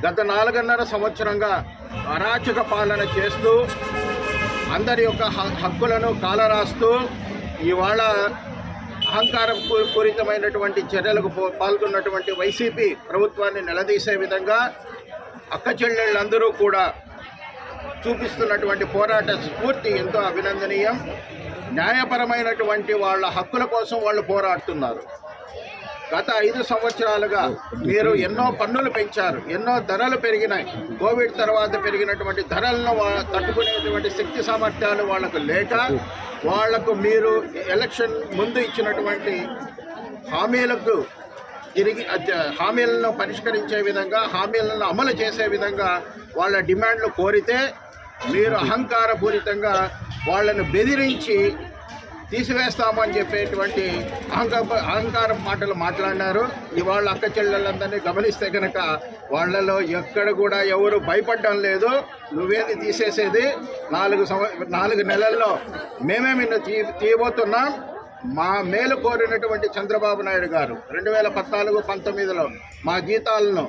గత 4.5 సంవత్సరంగా అరాచక పాలన చేస్తూ అందరి యొక్క హక్కులను కాలరాస్తూ ఇవాళ అహంకారం పూరితమైనటువంటి చర్యలకు పాల్గొన్నటువంటి వైసీపీ ప్రభుత్వాన్ని నిలదీసే విధంగా అక్క చెల్లెళ్ళందరూ కూడా చూపిస్తున్నటువంటి పోరాట స్ఫూర్తి ఎంతో అభినందనీయం. న్యాయపరమైనటువంటి వాళ్ళ హక్కుల కోసం వాళ్ళు పోరాడుతున్నారు. గత 5 సంవత్సరాలుగా మీరు ఎన్నో పన్నులు పెంచారు, ఎన్నో ధరలు పెరిగినాయి. కోవిడ్ తర్వాత పెరిగినటువంటి ధరలను తట్టుకునేటువంటి శక్తి సామర్థ్యాలు వాళ్లకు లేక వాళ్లకు మీరు ఎలక్షన్ ముందు ఇచ్చినటువంటి హామీలకు హామీలను పరిష్కరించే విధంగా, హామీలను అమలు చేసే విధంగా వాళ్ళ డిమాండ్లు కోరితే మీరు అహంకారపూరితంగా వాళ్ళను బెదిరించి తీసివేస్తామని చెప్పేటువంటి అహంకారం మాటలు మాట్లాడినారు. ఇవాళ అక్క చెల్లెళ్ళందరినీ గమనిస్తే కనుక వాళ్ళలో ఎక్కడ కూడా ఎవరు భయపడడం లేదు. నువ్వేది తీసేసేది 4 నెలల్లో మేమే నిన్ను తీయబోతున్నాం. మా మేలు కోరినటువంటి చంద్రబాబు నాయుడు గారు 2014-19లో మా జీతాలను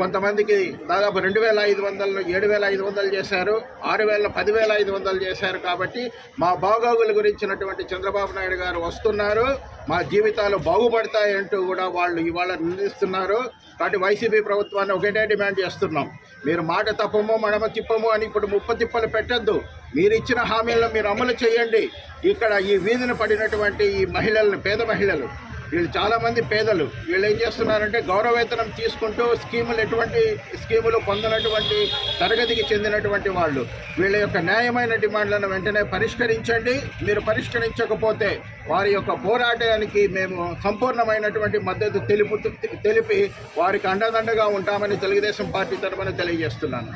కొంతమందికి దాదాపు 2,500 7,500 చేశారు, 6,000 10,500 చేశారు. కాబట్టి మా బాగోగుల గురించినటువంటి చంద్రబాబు నాయుడు గారు వస్తున్నారు, మా జీవితాలు బాగుపడతాయంటూ కూడా వాళ్ళు ఇవాళ నిందిస్తున్నారు. కాబట్టి వైసీపీ ప్రభుత్వాన్ని ఒకటే డిమాండ్ చేస్తున్నాం, మీరు మాట తప్పము మడమ తిప్పము అని ఇప్పుడు ముప్పతిప్పలు పెట్టద్దు. మీరు ఇచ్చిన హామీలను మీరు అమలు చేయండి. ఇక్కడ ఈ వీధిన పడినటువంటి ఈ మహిళలను, పేద మహిళలు, వీళ్ళు చాలామంది పేదలు, వీళ్ళు ఏం చేస్తున్నారంటే గౌరవవేతనం తీసుకుంటూ ఎటువంటి స్కీములు పొందినటువంటి తరగతికి చెందినటువంటి వాళ్ళు. వీళ్ళ యొక్క న్యాయమైన డిమాండ్లను వెంటనే పరిష్కరించండి. మీరు పరిష్కరించకపోతే వారి యొక్క పోరాటానికి మేము సంపూర్ణమైనటువంటి మద్దతు తెలిపి వారికి అండదండగా ఉంటామని తెలుగుదేశం పార్టీ తరఫున తెలియజేస్తున్నాను.